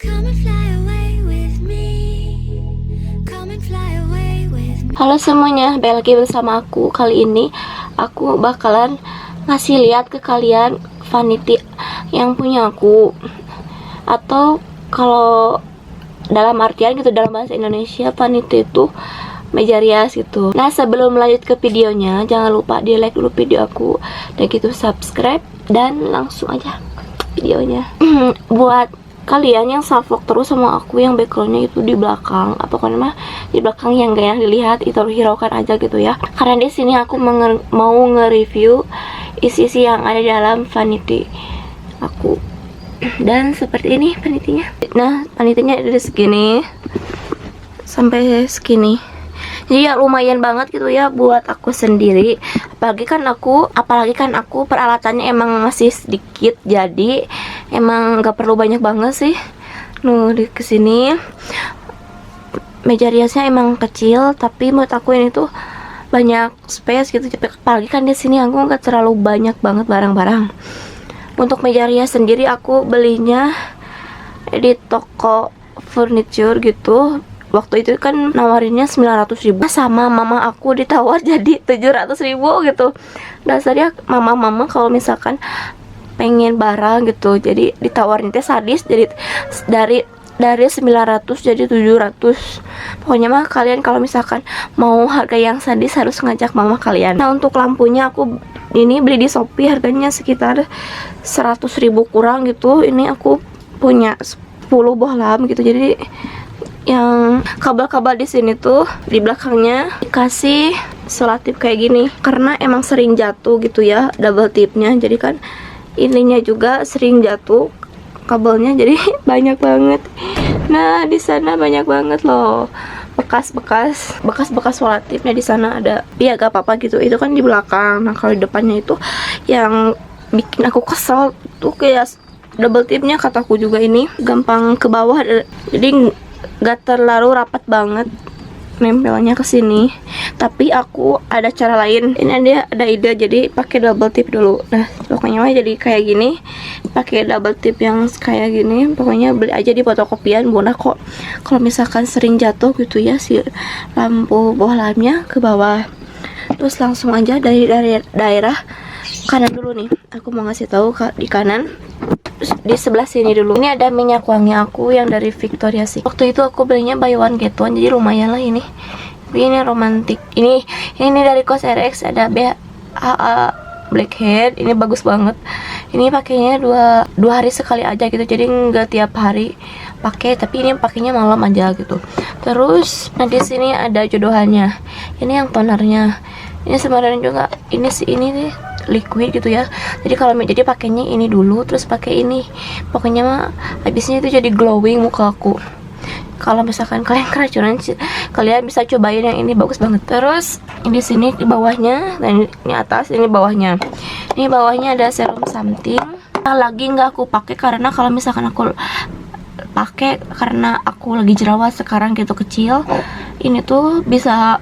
Come and fly away with me. Come and fly away with me. Halo semuanya, balik lagi bersama aku. Kali ini aku bakalan ngasih lihat ke kalian vanity yang punya aku, atau kalau dalam artian gitu, dalam bahasa Indonesia vanity itu meja rias gitu. Nah, sebelum lanjut ke videonya, jangan lupa di like dulu video aku dan gitu subscribe, dan langsung aja videonya. Buat kalian yang salvok terus sama aku yang backgroundnya itu di belakang, apa pokoknya mah di belakang yang gak yang dilihat, itu hiraukan aja gitu ya, karena di sini aku mau nge-review isi-isi yang ada di dalam vanity aku. Dan seperti ini vanity-nya. Nah, vanity-nya dari segini sampai segini, jadi ya lumayan banget gitu ya buat aku sendiri. Apalagi kan aku peralatannya emang masih sedikit, jadi emang gak perlu banyak banget sih. Di kesini meja riasnya emang kecil, tapi menurut aku ini tuh banyak space gitu. Apalagi kan di sini aku gak terlalu banyak banget barang-barang. Untuk meja rias sendiri aku belinya di toko furniture gitu. Waktu itu kan nawarinnya 900.000, sama mama aku ditawar jadi 700.000 gitu. Dasarnya mama kalau pengen barang gitu, jadi ditawarin teh sadis, jadi dari 900 jadi 700. Pokoknya mah kalian kalau misalkan mau harga yang sadis harus ngajak mama kalian. Nah, untuk lampunya aku ini beli di Shopee, harganya sekitar 100.000 kurang gitu. Ini aku punya 10 bohlam gitu. Jadi yang kabel-kabel di sini tuh di belakangnya dikasih selotip kayak gini, karena emang sering jatuh gitu ya double tipnya. Jadi kan ininya juga sering jatuh kabelnya, jadi banyak banget. Nah, di sana banyak banget loh bekas-bekas selotipnya. Di sana ada, ya gak apa-apa gitu, itu kan di belakang. Nah, kalau di depannya itu yang bikin aku kesel tuh kayak double tipnya, kataku juga ini gampang ke bawah, jadi gak terlalu rapat banget nempelnya ke sini. Tapi aku ada cara lain. Ini ada ide, jadi pakai double tip dulu. Nah, pokoknya mah jadi kayak gini, pakai double tip yang kayak gini. Pokoknya beli aja di fotokopian, mudah kok. Kalau misalkan sering jatuh gitu ya si lampu bohlamnya ke bawah. Terus langsung aja dari daerah kanan dulu nih. Aku mau ngasih tahu di kanan. Di sebelah sini dulu, ini ada minyak wangi aku yang dari Victoria's Secret. Waktu itu aku belinya buy one get one, jadi lumayan lah ini. Ini romantis. Ini dari COSRX, ada BHA Blackhead. Ini bagus banget. Ini pakainya dua hari sekali aja gitu, jadi nggak tiap hari pakai, tapi ini pakainya malam aja gitu. Terus nah di sini ada jodohannya. Ini yang tonernya. Ini sebenarnya juga ini nih liquid gitu ya. Jadi kalau jadi pakainya ini dulu, terus pakai ini. Pokoknya mah habisnya itu jadi glowing muka aku. Kalau misalkan kalian keracunan, kalian bisa cobain yang ini, bagus banget. Terus di sini di bawahnya, dan ini atas, ini bawahnya. Ini bawahnya ada serum something. Lagi nggak aku pakai karena kalau misalkan aku pakai karena aku lagi jerawat sekarang gitu kecil, ini tuh bisa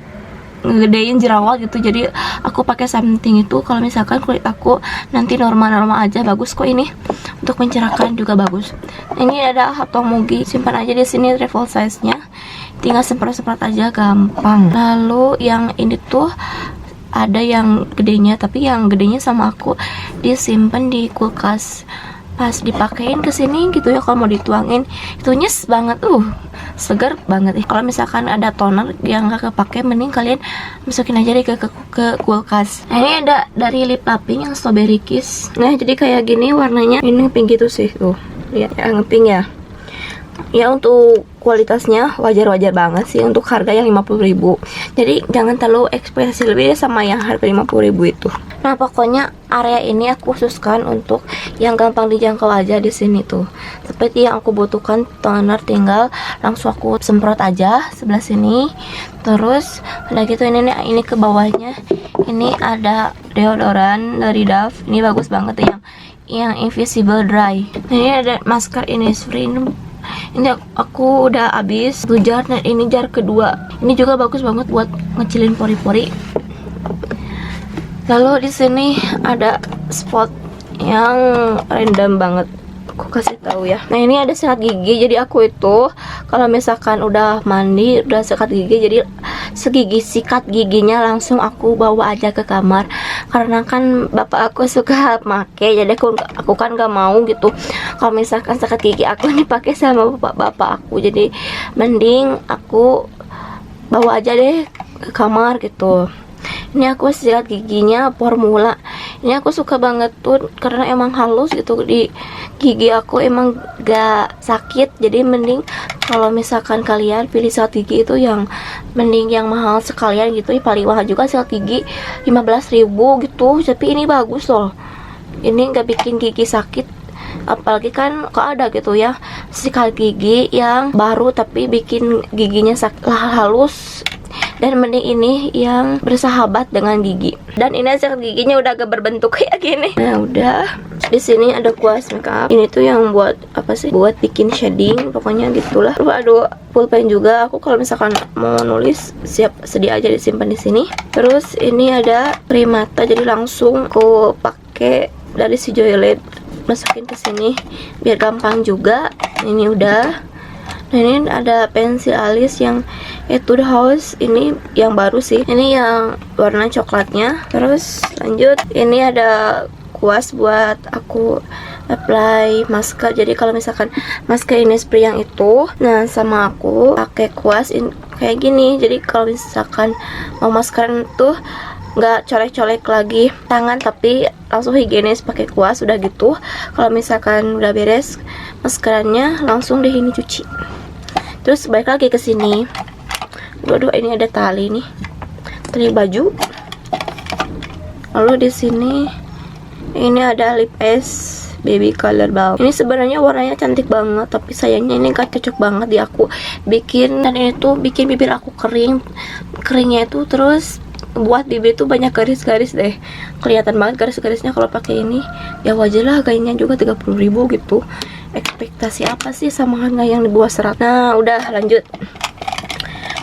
ngegedein jerawat gitu. Jadi aku pakai something itu kalau misalkan kulit aku nanti normal-normal aja. Bagus kok ini, untuk mencerahkan juga bagus. Ini ada Hatomugi, simpan aja di sini travel size nya, tinggal semprot-semprot aja gampang. Lalu yang ini tuh ada yang gedenya, tapi yang gedenya sama aku disimpan di kulkas. Pas dipakein ke sini gitu ya, kalau mau dituangin itu nyes banget, segar banget. Kalau misalkan ada toner yang gak kepake, mending kalian masukin aja deh ke kulkas. Nah, ini ada dari lip laping yang strawberry kiss. Nah, jadi kayak gini warnanya, ini pink gitu sih tuh, lihat ya, pink ya. Ya, untuk kualitasnya wajar-wajar banget sih untuk harga yang 50.000. Jadi jangan terlalu ekspektasi lebih sama yang harga 50.000 itu. Nah, pokoknya area ini aku khususkan untuk yang gampang dijangkau aja di sini tuh. Seperti yang aku butuhkan toner, tinggal langsung aku semprot aja sebelah sini. Terus udah gitu ini ke bawahnya. Ini ada deodoran dari Dove. Ini bagus banget yang invisible dry. Nah, ini ada masker Innisfree. Ini aku udah habis 1 jar. Nah, ini jar kedua. Ini juga bagus banget buat ngecilin pori-pori. Lalu di sini ada spot yang random banget. aku kasih tahu ya. Nah, ini ada sikat gigi. Jadi aku itu kalau misalkan udah mandi, udah sikat gigi, jadi sikat giginya langsung aku bawa aja ke kamar. Karena kan bapak aku suka make, jadi aku kan gak mau gitu kalau misalkan sikat gigi aku dipakai sama bapak aku. Jadi mending aku bawa aja deh ke kamar gitu. Ini aku sikat giginya formula. Ini aku suka banget tuh karena emang halus gitu di gigi aku, emang gak sakit. Jadi mending kalau misalkan kalian pilih sikat gigi itu yang mending yang mahal sekalian gitu. Paling mahal juga sikat gigi 15.000 gitu, tapi ini bagus loh. Ini gak bikin gigi sakit. Apalagi kan kok ada gitu ya sikat gigi yang baru tapi bikin giginya halus. Dan mending ini yang bersahabat dengan gigi. Dan ini sikat giginya udah agak berbentuk kayak gini. Nah, udah. Di sini ada kuas makeup. Ini tuh yang buat apa sih? Buat bikin shading, pokoknya gitulah. Terus ada pulpen juga. Aku kalau misalkan mau nulis siap sedia aja disimpan di sini. Terus ini ada krim mata, jadi langsung aku pakai dari si Joylet, masukin ke sini biar gampang juga. Ini udah. Nah, ini ada pensil alis yang Etude House, ini yang baru sih, ini yang warna coklatnya. Terus lanjut, ini ada kuas buat aku apply masker. Jadi kalau misalkan masker Innisfree yang itu, nah sama aku pakai kuas kayak gini. Jadi kalau misalkan mau maskeran tuh nggak colek-colek lagi tangan, tapi langsung higienis pakai kuas udah gitu. Kalau misalkan udah beres maskerannya, langsung deh ini cuci. Terus balik lagi ke sini. Waduh, ini ada tali nih, tali baju. Lalu di sini ini ada lip es baby color balm. Ini sebenarnya warnanya cantik banget, tapi sayangnya ini gak cocok banget di aku bikin. Dan ini tuh bikin bibir aku keringnya itu, terus buat bibir tuh banyak garis-garis deh, kelihatan banget garis-garisnya kalau pakai ini. Ya wajar lah, kayaknya juga 30.000 gitu. Ekspektasi apa sih sama harga yang di bawah 100. Nah, udah lanjut.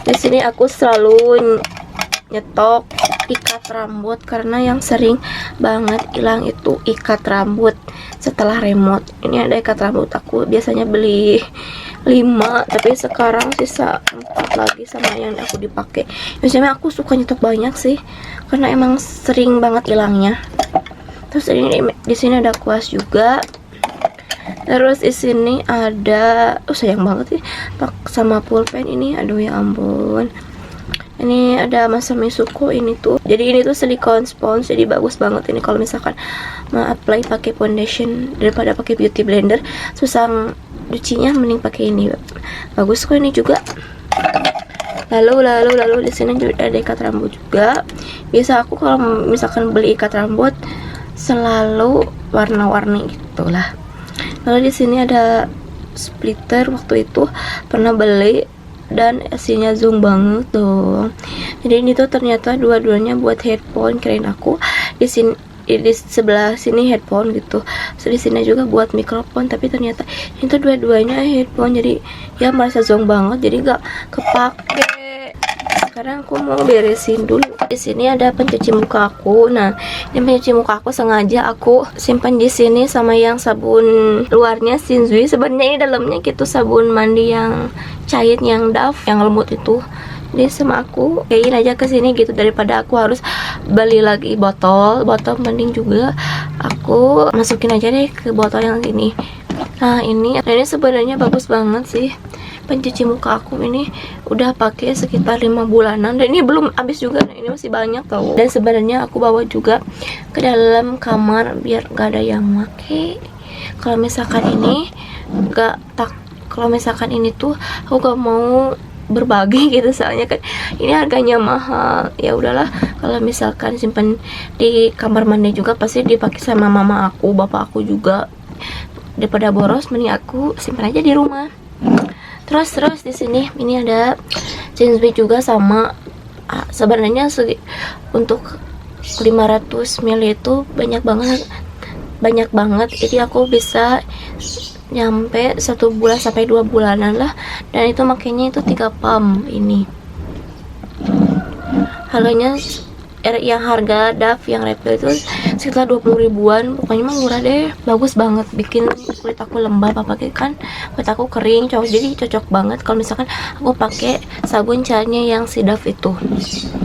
Di sini aku selalu nyetok ikat rambut karena yang sering banget hilang itu ikat rambut setelah remote. Ini ada ikat rambut, aku biasanya beli 5, tapi sekarang sisa 4 lagi sama yang aku dipakai. Biasanya aku suka nyetok banyak sih karena emang sering banget hilangnya. Terus ini di sini ada kuas juga. Terus di sini ada, sayang banget sih sama pulpen ini, aduh ya ampun. Ini ada Masami Suko ini tuh. Jadi ini tuh silicone sponge, jadi bagus banget ini kalau misalkan mau apply pakai foundation daripada pakai beauty blender. Susah cucinya, mending pakai ini. Bagus kok ini juga. Lalu di sini juga ada ikat rambut juga. Biasa aku kalau misalkan beli ikat rambut selalu warna-warni gitulah. Lalu di sini ada splitter, waktu itu pernah beli dan hasilnya zoom banget dong. Jadi ini tuh ternyata dua-duanya buat headphone, kirain aku di sini di sebelah sini headphone gitu. So, di sini juga buat mikrofon, tapi ternyata itu dua-duanya headphone. Jadi ya merasa zoom banget, jadi gak kepake. Sekarang aku mau beresin dulu. Di sini ada pencuci muka aku. Nah, ini pencuci muka aku sengaja aku simpan di sini sama yang sabun luarnya Shinzui. Sebenarnya ini dalamnya gitu sabun mandi yang cair yang Dove yang lembut itu. Jadi sama aku kayain aja ke sini gitu, daripada aku harus beli lagi botol mending juga aku masukin aja deh ke botol yang ini. Nah, ini sebenarnya bagus banget sih. Pencuci muka aku ini udah pakai sekitar 5 bulanan dan ini belum habis juga. Nah, ini masih banyak tau. Dan sebenarnya aku bawa juga ke dalam kamar biar gak ada yang make. Kalau misalkan ini kalau misalkan ini tuh aku gak mau berbagi gitu, soalnya kan ini harganya mahal. Ya udahlah, kalau misalkan simpan di kamar mandi juga pasti dipakai sama mama aku, bapak aku juga. Daripada boros, mending aku simpan aja di rumah. Terus di sini ini ada Shinzui juga sama. Sebenarnya untuk 500 ml itu banyak banget. Jadi aku bisa nyampe 1 bulan sampai 2 bulanan lah. Dan itu makanya itu 3 pump ini. Harganya yang harga Dove yang refill itu sekitar 20 ribuan. Pokoknya mah murah deh, bagus banget, bikin kulit aku lembab, apalagi kan kulit aku kering, jadi cocok banget kalau misalkan aku pakai sabun cairnya yang Sidaf itu.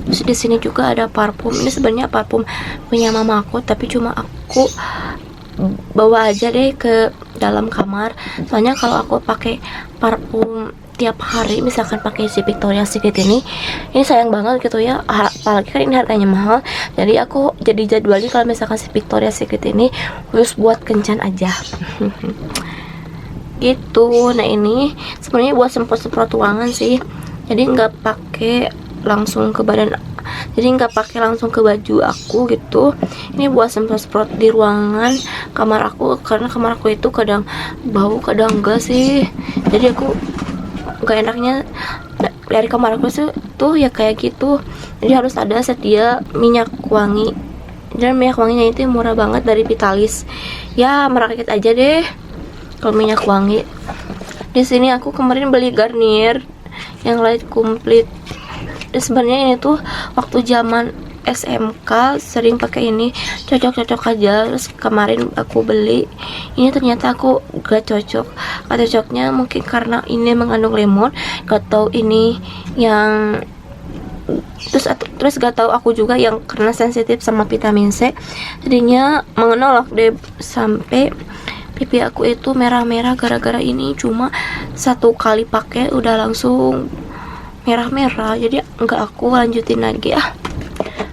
Terus di sini juga ada parfum. Ini sebenarnya parfum punya mama aku, tapi cuma aku bawa aja deh ke dalam kamar. Soalnya kalau aku pakai parfum tiap hari, misalkan pakai si Victoria's Secret ini sayang banget gitu ya, apalagi kan ini harganya mahal. Jadi aku jadi jadwalnya kalau misalkan si Victoria's Secret ini khusus buat kencan aja gitu. Nah ini sebenarnya buat semprot-semprot ruangan sih, jadi nggak pakai langsung ke badan, jadi nggak pakai langsung ke baju aku gitu. Ini buat semprot-semprot di ruangan kamar aku, karena kamar aku itu kadang bau kadang enggak sih. Jadi aku gak enaknya dari kamar aku tuh ya kayak gitu. Jadi harus ada sedia minyak wangi, dan minyak wanginya itu murah banget dari Vitalis. Ya merakit aja deh kalau minyak wangi. Di sini aku kemarin beli Garnier yang light complete. Dan sebenarnya ini tuh waktu zaman SMK sering pakai ini, cocok-cocok aja. Terus kemarin aku beli ini, ternyata aku gak cocok. Gak cocoknya mungkin karena ini mengandung lemon, gak tahu ini yang terus gak tahu aku juga yang karena sensitif sama vitamin C, jadinya menolak deh. Sampai pipi aku itu merah-merah gara-gara ini. Cuma satu kali pakai udah langsung merah-merah, jadi enggak aku lanjutin lagi ah.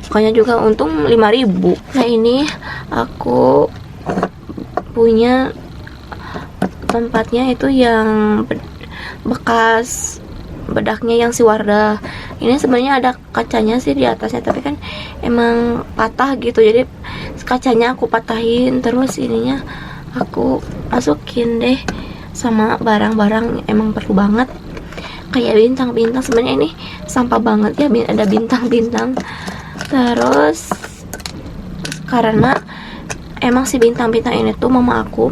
Makanya juga untung 5.000. Nah ini aku punya tempatnya itu yang bekas bedaknya yang si Wardah. Ini sebenarnya ada kacanya sih di atasnya, tapi kan emang patah gitu, jadi kacanya aku patahin, terus ininya aku masukin deh sama barang-barang emang perlu banget, kayak bintang-bintang. Sebenarnya ini sampah banget ya, ada bintang-bintang. Terus karena emang si bintang-bintang ini tuh mama aku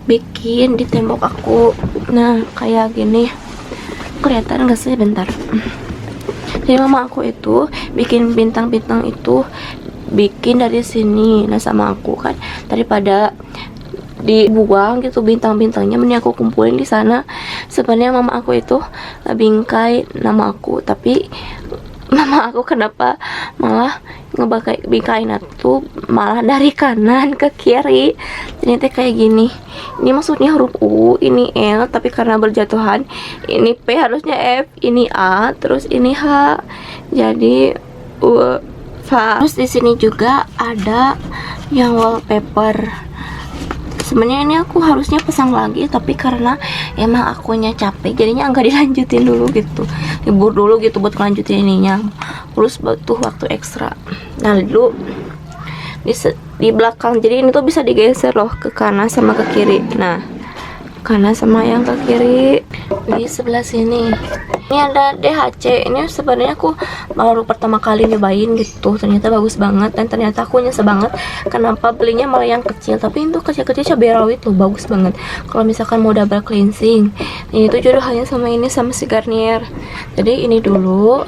bikin di tembok aku. Nah kayak gini, kelihatan gak sih? Bentar. Jadi mama aku itu bikin bintang-bintang itu bikin dari sini. Nah sama aku kan, daripada dibuang gitu bintang-bintangnya, mending aku kumpulin di sana. Sebenarnya mama aku itu bingkai nama aku, tapi mama aku kenapa malah ngebingkain tuh malah dari kanan ke kiri. Ternyata kayak gini. Ini maksudnya huruf U, ini L, tapi karena berjatuhan ini P harusnya F, ini A, terus ini H. Jadi U, F. Terus di sini juga ada yang wallpaper. Sebenarnya ini aku harusnya pasang lagi, tapi karena emang akunya capek, jadinya enggak dilanjutin dulu gitu, libur dulu gitu buat lanjutin ininya, terus butuh waktu ekstra. Nah dulu di belakang, jadi ini tuh bisa digeser loh ke kanan sama ke kiri. Nah kanan sama yang ke kiri. Di sebelah sini ini ada DHC. Ini sebenarnya aku baru pertama kali nyobain gitu, ternyata bagus banget. Dan ternyata aku nyesel banget kenapa belinya malah yang kecil, tapi itu kecil-kecil cabai rawit tuh bagus banget kalau misalkan mau double cleansing. Ini tuh jodohannya sama ini, sama si Garnier. Jadi ini dulu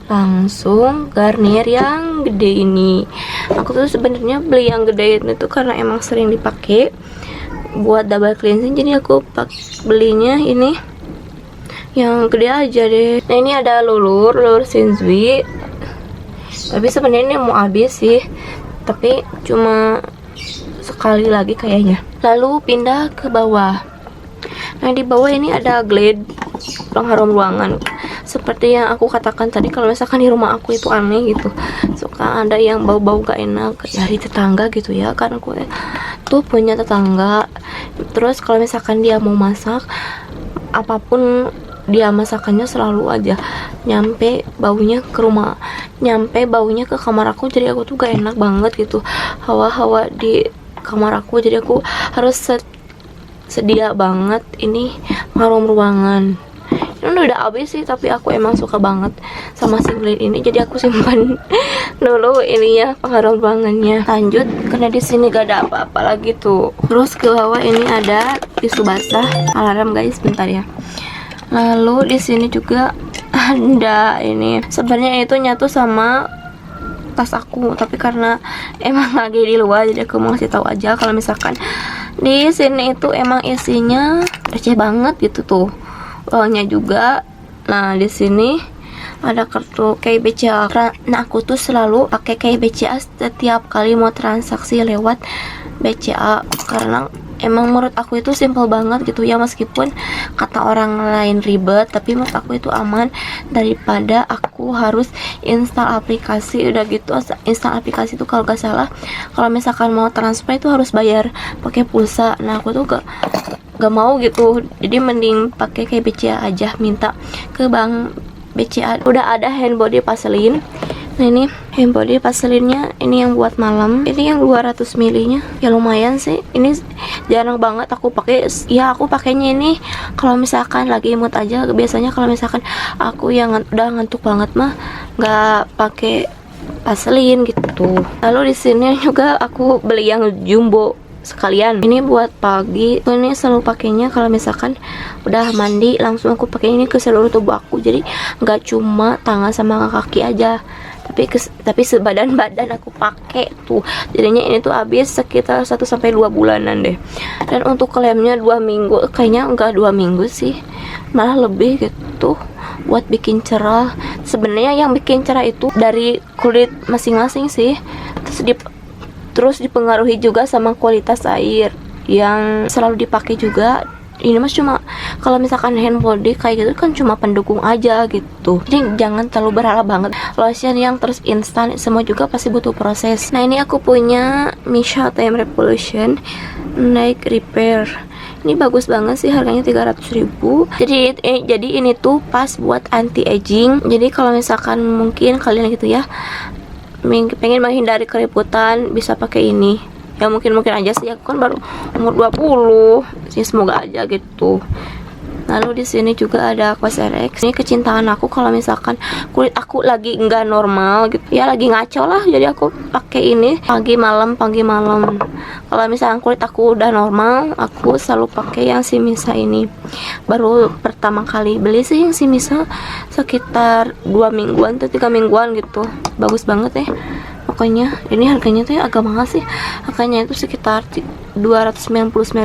langsung Garnier yang gede ini. Aku tuh sebenarnya beli yang gede itu karena emang sering dipakai buat double cleansing, jadi aku belinya ini yang gede aja deh. Nah ini ada lulur Shinzui, tapi sebenarnya ini mau habis sih, tapi cuma sekali lagi kayaknya. Lalu pindah ke bawah. Nah di bawah ini ada Glade pengharum ruangan. Seperti yang aku katakan tadi, kalau misalkan di rumah aku itu aneh gitu, suka ada yang bau-bau gak enak dari tetangga gitu ya, karena aku tuh punya tetangga. Terus kalau misalkan dia mau masak apapun, dia masakannya selalu aja nyampe baunya ke rumah, nyampe baunya ke kamar aku. Jadi aku tuh gak enak banget gitu hawa-hawa di kamar aku. Jadi aku harus sedia banget ini harum ruangan. Ini udah habis sih, tapi aku emang suka banget sama singlet ini, jadi aku simpan dulu ininya, pengharum ruangannya. Lanjut, karena di sini gak ada apa-apa lagi tuh. Terus ke bawah ini ada tisu basah, alarm guys, bentar ya. Lalu di sini juga ada ini. Sebenarnya itu nyatu sama tas aku, tapi karena emang lagi di luar, jadi aku mau ngasih tahu aja kalau misalkan Di sini itu emang isinya receh banget gitu tuh, uangnya juga. Nah di sini ada kartu kayak BCA. Nah aku tuh selalu pakai kayak BCA setiap kali mau transaksi lewat BCA, karena emang menurut aku itu simple banget gitu ya, meskipun kata orang lain ribet, tapi menurut aku itu aman daripada aku harus install aplikasi. Udah gitu install aplikasi itu kalau gak salah, kalau misalkan mau transfer itu harus bayar pakai pulsa. Nah aku tuh gak mau gitu, jadi mending pakai kayak BCA aja, minta ke bank BCA. Udah ada hand body vaseline. Nah ini hand body vaseline-nya, ini yang buat malam, ini yang 200 ml nya ya lumayan sih. Ini jarang banget aku pakai ya, aku pakainya ini kalau misalkan lagi mood aja. Biasanya kalau misalkan aku yang udah ngantuk banget mah nggak pakai vaseline gitu. Lalu di sini juga aku beli yang jumbo sekalian, ini buat pagi. Ini selalu pakainya kalau misalkan udah mandi langsung aku pakai ini ke seluruh tubuh aku, jadi nggak cuma tangan sama kaki aja, tapi sebadan-badan aku pakai tuh. Jadinya ini tuh habis sekitar 1-2 bulanan deh. Dan untuk lemnya 2 minggu, kayaknya enggak 2 minggu sih, malah lebih gitu, buat bikin cerah. Sebenarnya yang bikin cerah itu dari kulit masing-masing sih, terus dipengaruhi juga sama kualitas air yang selalu dipakai juga. Ini mas cuma kalau misalkan hand body kayak gitu kan cuma pendukung aja gitu, jadi jangan terlalu berharap banget lotion yang terus instan, semua juga pasti butuh proses. Nah ini aku punya Missha Time Revolution Night Repair. Ini bagus banget sih, harganya 300.000. Jadi ini tuh pas buat anti aging. Jadi kalau misalkan mungkin kalian gitu ya pengen menghindari keriputan, bisa pakai ini. Ya mungkin aja sih, aku kan baru umur 20 sih, semoga aja gitu. Lalu di sini juga ada Cosrx. Ini kecintaan aku kalau misalkan kulit aku lagi nggak normal gitu ya, lagi ngaco lah, jadi aku pakai ini pagi malam. Kalau misalkan kulit aku udah normal, aku selalu pakai yang si Missha ini. Baru pertama kali beli sih yang si Missha sekitar 2 mingguan atau 3 mingguan gitu, bagus banget ya. Pokoknya ini harganya tuh agak mahal sih, harganya itu sekitar 299.000.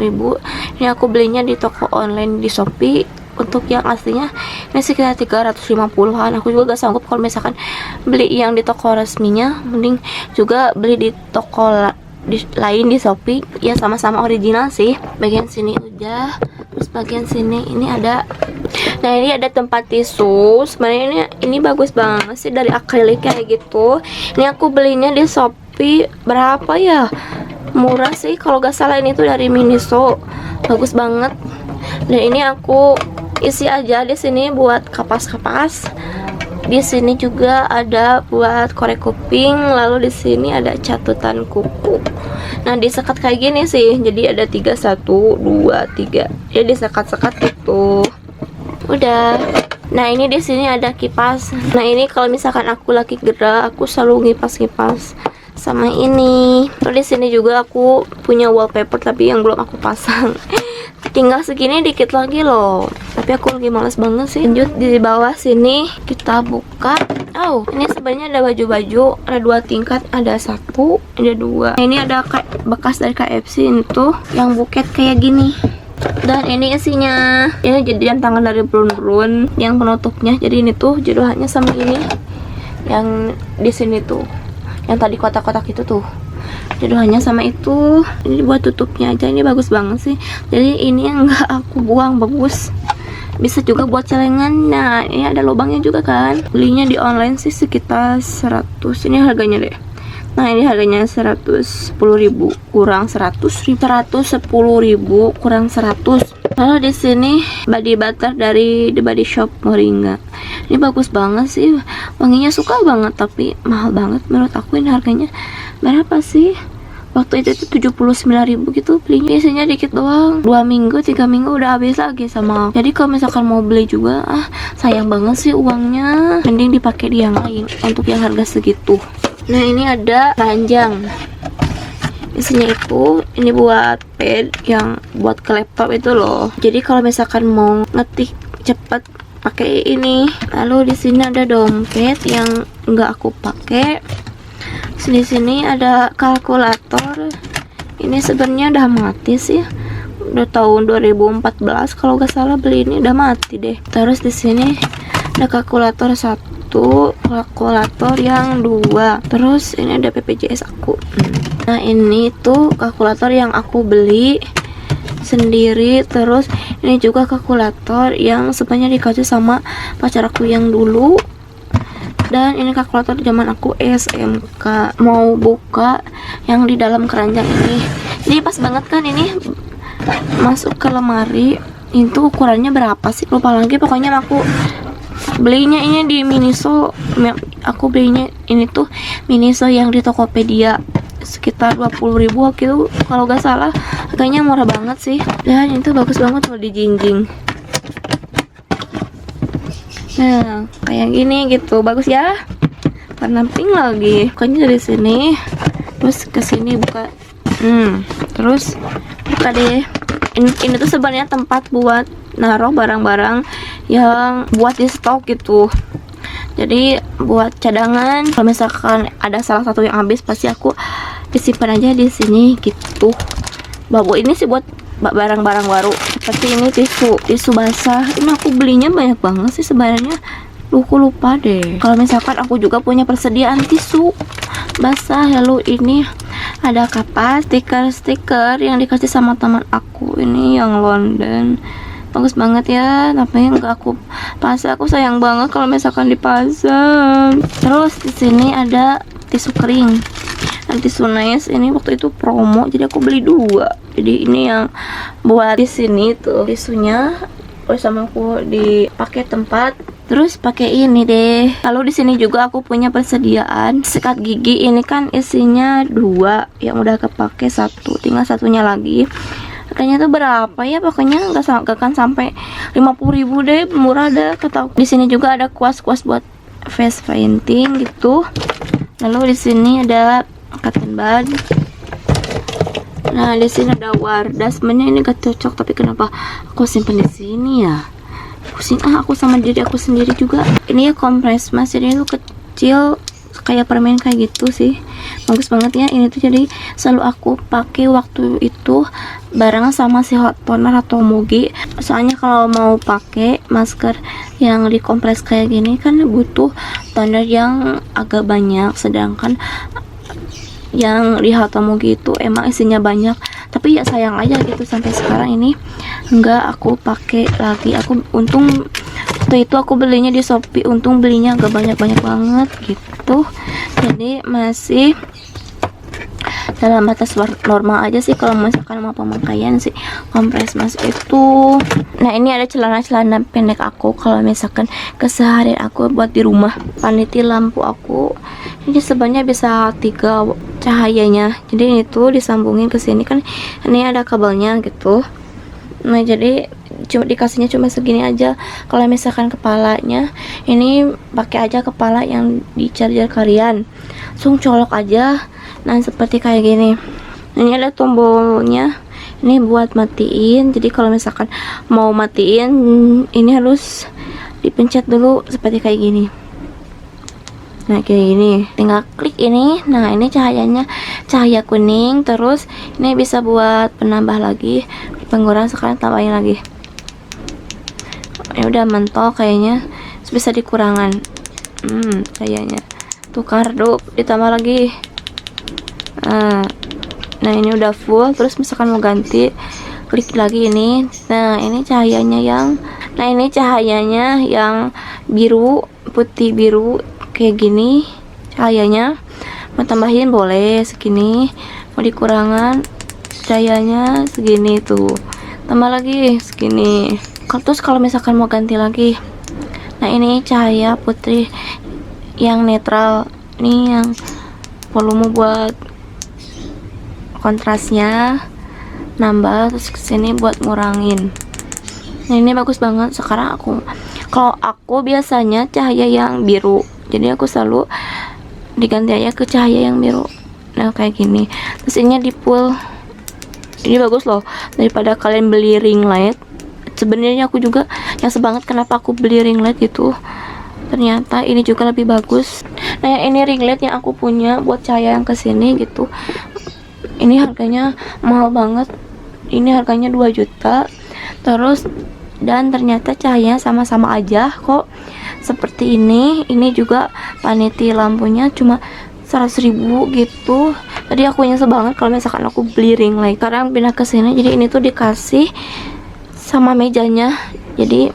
Ini aku belinya di toko online di Shopee. Untuk yang aslinya ini sekitar 350-an. Aku juga gak sanggup kalau misalkan beli yang di toko resminya, mending juga beli di toko lain di Shopee. Ya sama-sama original sih. Bagian sini udah, terus bagian sini ini ada. Nah ini ada tempat tisu. Sebenarnya ini bagus banget sih, dari akrilik kayak gitu. Ini aku belinya di Shopee berapa ya, murah sih kalau gak salah. Ini tuh dari Miniso, bagus banget. Dan ini aku isi aja di sini buat kapas-kapas. Di sini juga ada buat korek kuping. Lalu di sini ada catatan kuku. Nah disekat kayak gini sih, jadi ada 3, 1, 2, 3. Jadi disekat-sekat gitu. Udah. Nah ini di sini ada kipas. Nah ini kalau misalkan aku lagi gerak, aku selalu ngipas-ngipas sama ini. Terus di sini juga aku punya wallpaper tapi yang belum aku pasang. Tinggal segini dikit lagi loh, tapi aku lagi males banget sih. Lanjut di bawah sini kita buka. Oh ini sebenarnya ada baju-baju, ada 2 tingkat, ada 1, ada 2. Nah, ini ada kayak bekas dari KFC itu yang buket kayak gini. Dan ini isinya, ini jadian tangan dari Brun yang penutupnya. Jadi ini tuh jodohannya sama ini yang di sini tuh, yang tadi kotak-kotak itu tuh jodohannya sama itu. Ini buat tutupnya aja, ini bagus banget sih. Jadi ini yang nggak aku buang, bagus, bisa juga buat celengan. Nah ini ada lubangnya juga kan. Belinya di online sih sekitar 100. Ini harganya deh. Nah ini harganya 110.000 kurang 110.000 kurang 100. Lalu di sini body butter dari The Body Shop Moringa. Ini bagus banget sih, wanginya suka banget, tapi mahal banget menurut aku. Ini harganya berapa sih? Waktu itu 79.000 gitu belinya. Isinya dikit doang, 2 minggu 3 minggu udah habis lagi sama aku. Jadi kalau misalkan mau beli juga sayang banget sih uangnya, mending dipakai di yang lain untuk yang harga segitu. Nah ini ada ranjang, isinya itu ini buat pad yang buat ke laptop itu loh. Jadi kalau misalkan mau ngetik cepet pakai ini. Lalu di sini ada dompet yang nggak aku pakai. Di sini ada kalkulator. Ini sebenarnya udah mati sih, udah tahun 2014 kalau gak salah beli ini, udah mati deh. Terus di sini ada kalkulator 1, kalkulator yang 2, terus ini ada BPJS aku. Nah ini tuh kalkulator yang aku beli sendiri. Terus ini juga kalkulator yang sebenarnya dikasih sama pacar aku yang dulu. Dan ini kalkulator zaman aku SMK. Mau buka yang di dalam keranjang ini, jadi pas banget kan ini masuk ke lemari. Itu ukurannya berapa sih, lupa lagi. Pokoknya aku belinya ini di Miniso. Aku belinya ini tuh Miniso yang di Tokopedia, sekitar 20.000 gitu kalau gak salah. Kayaknya murah banget sih, dan itu bagus banget kalau dijinjing. Nah kayak gini gitu, bagus ya, warna pink lagi. Pokoknya dari sini terus ke sini buka, terus buka deh. Ini tuh sebenarnya tempat buat naruh barang-barang yang buat di stok gitu. Jadi buat cadangan, kalau misalkan ada salah satu yang habis pasti aku disimpan aja di sini gitu. Babu ini sih buat barang-barang baru, seperti ini tisu basah. Ini aku belinya banyak banget sih sebenarnya, aku lupa deh. Kalau misalkan aku juga punya persediaan tisu basah. Lalu ini ada kapas, stiker yang dikasih sama teman aku, ini yang London, bagus banget ya, tapi enggak aku pasang. Aku sayang banget kalau misalkan dipasang. Terus di sini ada tisu kering, tisu nice. Ini waktu itu promo, jadi aku beli 2. Jadi ini yang buat di sini tuh tisunya, sama aku dipakai tempat. Terus pakai ini deh. Lalu di sini juga aku punya persediaan sikat gigi. Ini kan isinya 2, yang udah kepake 1, tinggal satunya lagi. Harganya tuh berapa ya? Pokoknya nggak akan sampai 50.000 deh, murah deh kata. Di sini juga ada kuas-kuas buat face painting gitu. Lalu di sini ada cotton bud. Nah di sini ada Wardah. Sebenarnya ini gak cocok, tapi kenapa aku simpan di sini ya? Aku sama diri aku sendiri juga. Ini ya kompres mas, jadi itu kecil kayak permen kayak gitu sih, bagus banget ya. Ini tuh jadi selalu aku pakai waktu itu barengan sama si hot toner atau Mugi. Soalnya kalau mau pakai masker yang dikompres kayak gini kan butuh toner yang agak banyak, sedangkan yang di Hatomugi itu emang isinya banyak. Tapi ya sayang aja gitu, sampai sekarang ini enggak aku pakai lagi. Aku untung waktu itu aku belinya di Shopee, untung belinya enggak banyak-banyak banget gitu, jadi masih dalam batas normal aja sih kalau misalkan mau pemakaian sih kompres mas itu. Nah ini ada celana-celana pendek aku kalau misalkan keseharian aku buat di rumah. Paniti lampu aku ini sebenarnya bisa 3 cahayanya, jadi ini tuh disambungin ke sini kan, ini ada kabelnya gitu. Nah jadi cuma dikasihnya cuma segini aja. Kalau misalkan kepalanya ini pakai aja kepala yang di charger kalian, langsung colok aja. Nah seperti kayak gini. Ini ada tombolnya, ini buat matiin. Jadi kalau misalkan mau matiin ini harus dipencet dulu seperti kayak gini. Nah kayak gini, tinggal klik ini. Nah ini cahayanya cahaya kuning. Terus ini bisa buat penambah lagi, pengurang. Sekarang tambahin lagi. Ini udah mentok kayaknya, bisa dikurangan. Kayaknya tukar redup, ditambah lagi. Nah ini udah full. Terus misalkan mau ganti, klik lagi ini. Nah ini cahayanya yang biru, putih biru kayak gini cahayanya. Mau tambahin boleh segini, mau dikurangan cahayanya segini tuh, tambah lagi segini. Terus kalau misalkan mau ganti lagi, nah ini cahaya putih yang netral, ini yang volume buat kontrasnya nambah. Terus kesini buat ngurangin. Nah ini bagus banget. Sekarang kalau aku biasanya cahaya yang biru, jadi aku selalu diganti aja ke cahaya yang biru. Nah kayak gini. Terus ini di full. Ini bagus loh, daripada kalian beli ring light. Sebenarnya aku juga yang sebanget kenapa aku beli ring light gitu, ternyata ini juga lebih bagus. Nah yang ini ring light yang aku punya buat cahaya yang kesini gitu, Ini harganya mahal banget, ini harganya 2 juta. Terus dan ternyata cahayanya sama-sama aja kok seperti ini juga vanity lampunya cuma 100.000 gitu. Tadi aku nyesel banget kalau misalkan aku beli ring light, karena pindah ke sini jadi ini tuh dikasih sama mejanya. Jadi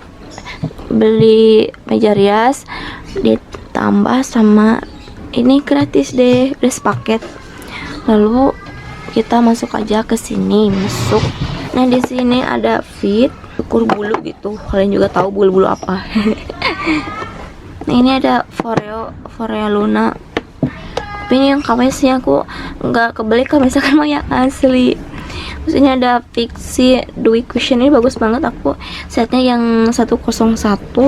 beli meja rias ditambah sama ini gratis deh, gratis paket. Lalu kita masuk aja ke sini, masuk. Nah, di sini ada fit ukur bulu gitu. Kalian juga tahu bulu-bulu apa. Nah, ini ada Foreo Luna. Tapi ini yang KW sih aku nggak kebeli kalau misalkan mau yang asli. Terus ini ada Pixie Dewy Cushion, ini bagus banget. Aku setnya yang 101,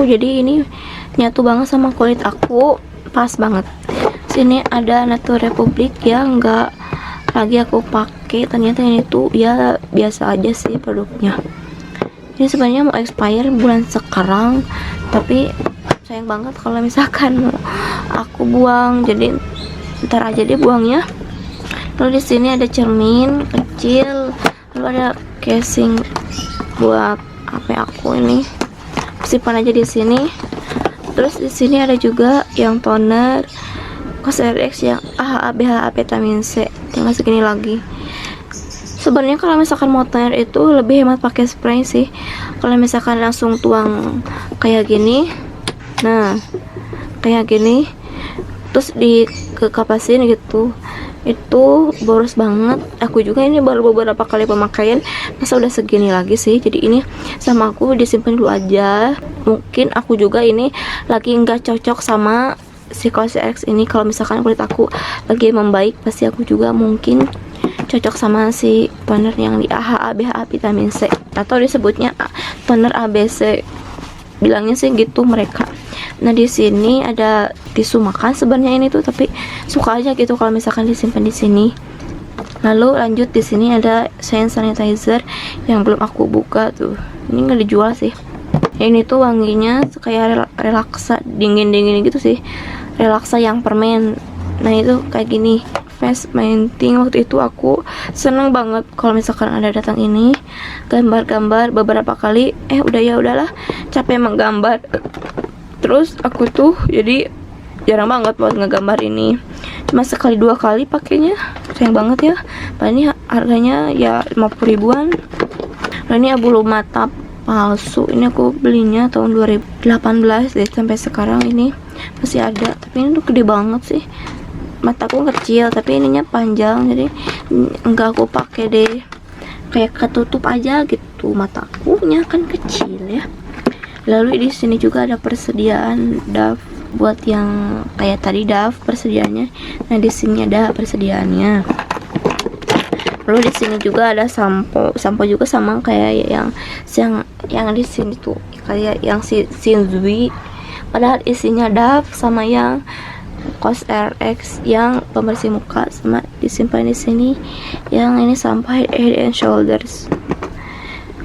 jadi ini nyatu banget sama kulit aku, pas banget. Sini ada Nature Republic ya, nggak lagi aku pakai. Ternyata ini tuh ya biasa aja sih produknya. Ini sebenarnya mau expire bulan sekarang, tapi sayang banget kalau misalkan mau aku buang, jadi ntar aja deh buangnya. Lalu di sini ada cermin kecil, lalu ada casing buat HP aku, ini simpan aja di sini. Terus di sini ada juga yang toner COSRX yang AHA BHA vitamin C, tinggal segini lagi. Sebenarnya kalau misalkan mau toner itu lebih hemat pakai spray sih. Kalau misalkan langsung tuang kayak gini, nah kayak gini, terus dikekapasin gitu, itu boros banget. Aku juga ini baru beberapa kali pemakaian, masa udah segini lagi sih. Jadi ini sama aku disimpan dulu aja. Mungkin aku juga ini lagi nggak cocok sama si COSRX ini. Kalau misalkan kulit aku lagi membaik, pasti aku juga mungkin cocok sama si toner yang di AHA BHA vitamin C, atau disebutnya toner ABC, bilangnya sih gitu mereka. Nah, di sini ada tisu makan sebenarnya ini tuh, tapi suka aja gitu kalau misalkan disimpan di sini. Lalu lanjut, di sini ada hand sanitizer yang belum aku buka tuh. Ini nggak dijual sih. Ini tuh wanginya kayak relaksa, dingin gitu sih. Relaksa yang permen. Nah, itu kayak gini. Face painting, waktu itu aku seneng banget kalau misalkan ada datang ini gambar-gambar beberapa kali, udahlah capek menggambar. Terus aku tuh jadi jarang banget buat ngegambar ini, cuma sekali 2 kali pakainya, sayang banget ya. Padahal ini harganya ya 50 ribuan. Nah, ini bulu mata palsu, ini aku belinya tahun 2018 deh, sampai sekarang ini masih ada. Tapi ini tuh gede banget sih, mataku kecil tapi ininya panjang, jadi enggak aku pakai deh, kayak ketutup aja gitu, mataku nya kan kecil ya. Lalu di sini juga ada persediaan DAF buat yang kayak tadi DAF persediaannya. Nah, di sini ada persediaannya. Lalu di sini juga ada sampo juga sama kayak yang di sini tuh, kayak yang Shinzui, padahal isinya DAF sama yang COSRX yang pembersih muka, sama disimpan di sini yang ini sampai Head and Shoulders,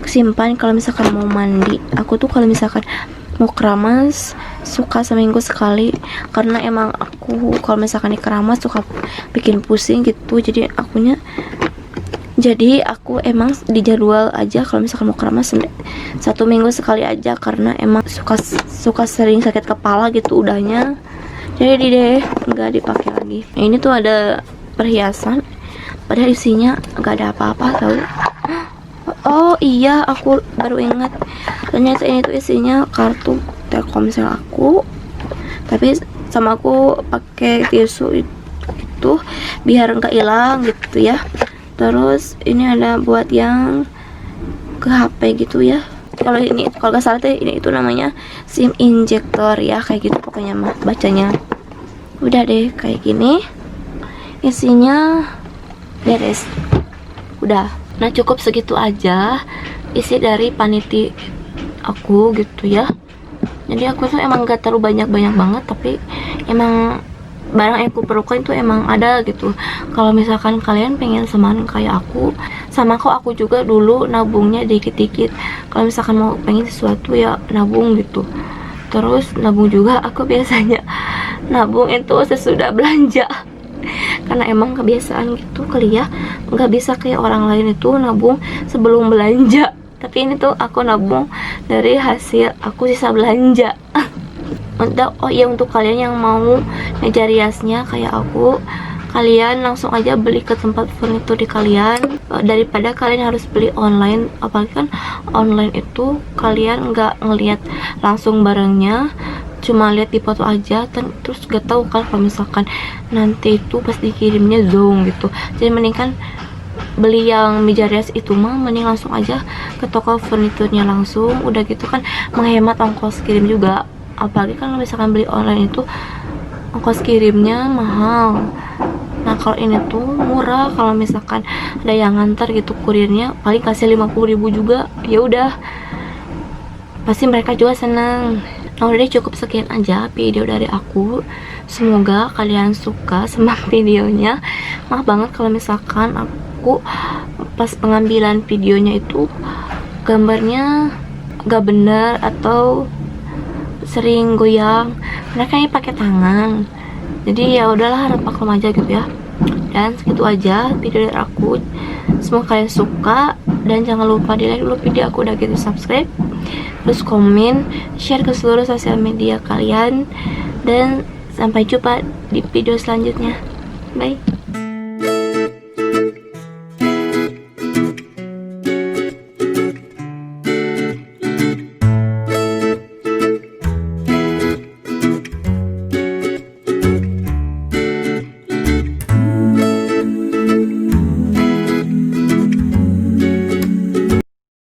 simpan kalau misalkan mau mandi. Aku tuh kalau misalkan mau keramas suka seminggu sekali, karena emang aku kalau misalkan di keramas suka bikin pusing gitu. Jadi aku emang dijadwal aja kalau misalkan mau keramas 1 minggu sekali aja, karena emang suka sering sakit kepala gitu udahnya. Jadi deh nggak dipakai lagi. Nah, ini tuh ada perhiasan, padahal isinya nggak ada apa-apa tau. Oh iya, aku baru ingat, ternyata ini tuh isinya kartu Telkomsel aku, tapi sama aku pakai tisu itu biar nggak hilang gitu ya. Terus ini ada buat yang ke HP gitu ya. Kalau nggak salah tuh ini itu namanya SIM injector ya, kayak gitu pokoknya mah bacanya. Udah deh kayak gini, isinya beres, udah. Nah, cukup segitu aja isi dari paniti aku gitu ya. Jadi aku tuh emang gak terlalu banyak banget, tapi emang barang yang aku perlukan itu emang ada gitu. Kalau misalkan kalian pengen seman kayak aku, sama kok aku juga dulu nabungnya dikit-dikit. Kalau misalkan mau pengen sesuatu ya nabung gitu. Terus nabung juga aku biasanya nabung itu sesudah belanja. karena emang kebiasaan gitu kali ya, nggak bisa kayak orang lain itu nabung sebelum belanja. Tapi ini tuh aku nabung dari hasil aku sisa belanja. Oh iya, untuk kalian yang mau ngejar riasnya kayak aku, kalian langsung aja beli ke tempat furnitur di kalian, daripada kalian harus beli online. Apalagi kan online itu kalian nggak ngelihat langsung barangnya, cuma lihat di foto aja, terus gak tahu kan kalau misalkan nanti itu pas dikirimnya zong gitu. Jadi mending kan beli yang meja rias itu mah mending langsung aja ke toko furniturnya langsung, udah gitu kan menghemat ongkos kirim juga. Apalagi kan misalkan beli online itu ongkos kirimnya mahal. Nah kalau ini tuh murah, kalau misalkan ada yang nganter gitu kurirnya paling kasih 50.000 juga, ya udah pasti mereka juga seneng. Nah udah deh, cukup sekian aja video dari aku, semoga kalian suka sama videonya. Maaf banget kalau misalkan aku pas pengambilan videonya itu gambarnya gak bener atau sering goyang, mereka ini pakai tangan, jadi ya udahlah harap maklum aja gitu ya. Dan segitu aja video dari aku, semoga kalian suka, dan jangan lupa di like dulu video aku, udah gitu subscribe, terus komen, share ke seluruh sosial media kalian, dan sampai jumpa di video selanjutnya. Bye.